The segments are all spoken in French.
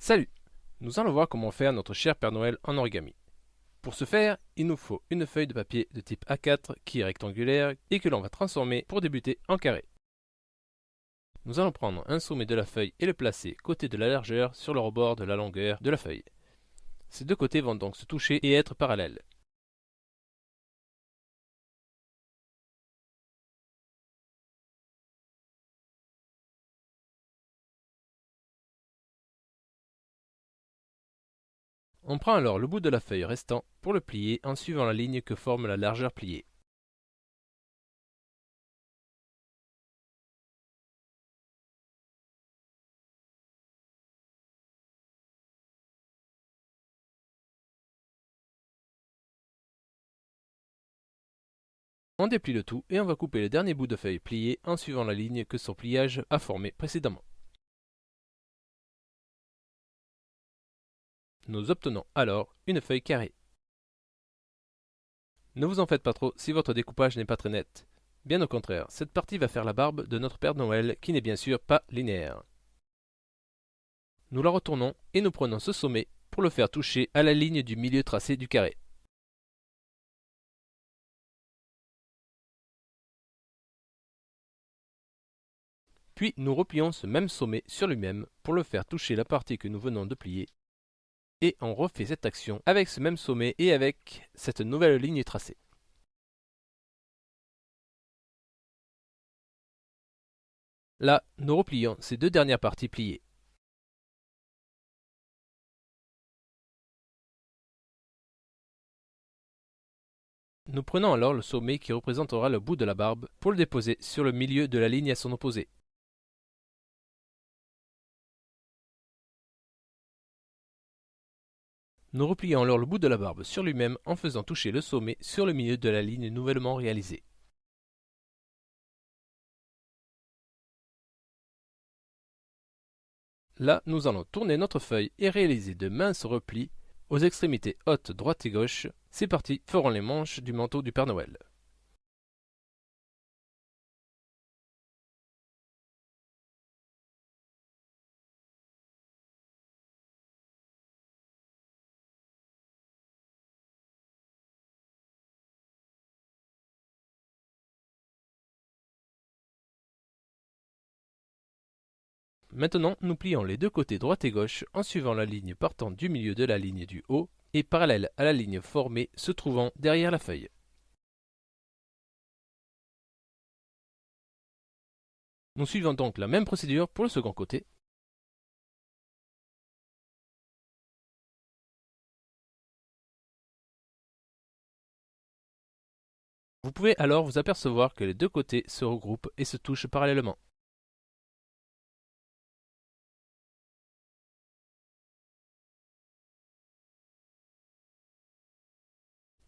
Salut! Nous allons voir comment faire notre cher Père Noël en origami. Pour ce faire, il nous faut une feuille de papier de type A4 qui est rectangulaire et que l'on va transformer pour débuter en carré. Nous allons prendre un sommet de la feuille et le placer côté de la largeur sur le rebord de la longueur de la feuille. Ces deux côtés vont donc se toucher et être parallèles. On prend alors le bout de la feuille restant pour le plier en suivant la ligne que forme la largeur pliée. On déplie le tout et on va couper le dernier bout de feuille plié en suivant la ligne que son pliage a formée précédemment. Nous obtenons alors une feuille carrée. Ne vous en faites pas trop si votre découpage n'est pas très net. Bien au contraire, cette partie va faire la barbe de notre Père Noël qui n'est bien sûr pas linéaire. Nous la retournons et nous prenons ce sommet pour le faire toucher à la ligne du milieu tracé du carré. Puis nous replions ce même sommet sur lui-même pour le faire toucher la partie que nous venons de plier. Et on refait cette action avec ce même sommet et avec cette nouvelle ligne tracée. Là, nous replions ces deux dernières parties pliées. Nous prenons alors le sommet qui représentera le bout de la barbe pour le déposer sur le milieu de la ligne à son opposé. Nous replions alors le bout de la barbe sur lui-même en faisant toucher le sommet sur le milieu de la ligne nouvellement réalisée. Là, nous allons tourner notre feuille et réaliser de minces replis aux extrémités hautes droite et gauche. Ces parties feront les manches du manteau du Père Noël. Maintenant, nous plions les deux côtés droite et gauche en suivant la ligne partant du milieu de la ligne du haut et parallèle à la ligne formée se trouvant derrière la feuille. Nous suivons donc la même procédure pour le second côté. Vous pouvez alors vous apercevoir que les deux côtés se regroupent et se touchent parallèlement.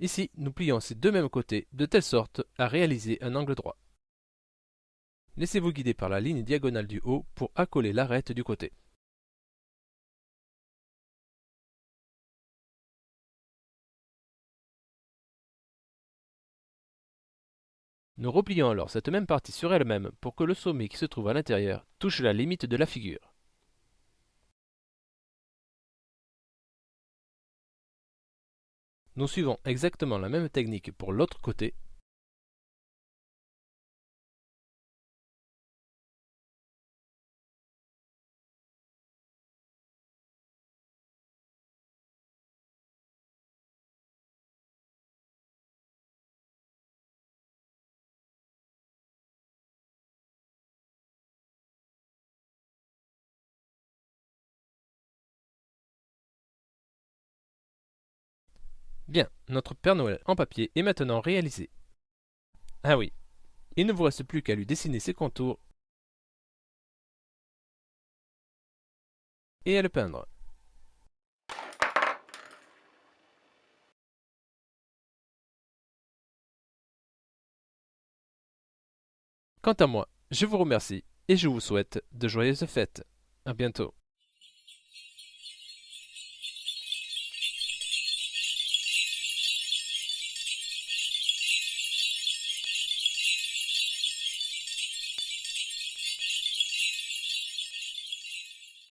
Ici, nous plions ces deux mêmes côtés de telle sorte à réaliser un angle droit. Laissez-vous guider par la ligne diagonale du haut pour accoler l'arête du côté. Nous replions alors cette même partie sur elle-même pour que le sommet qui se trouve à l'intérieur touche la limite de la figure. Nous suivons exactement la même technique pour l'autre côté. Bien, notre Père Noël en papier est maintenant réalisé. Ah oui, il ne vous reste plus qu'à lui dessiner ses contours et à le peindre. Quant à moi, je vous remercie et je vous souhaite de joyeuses fêtes. À bientôt.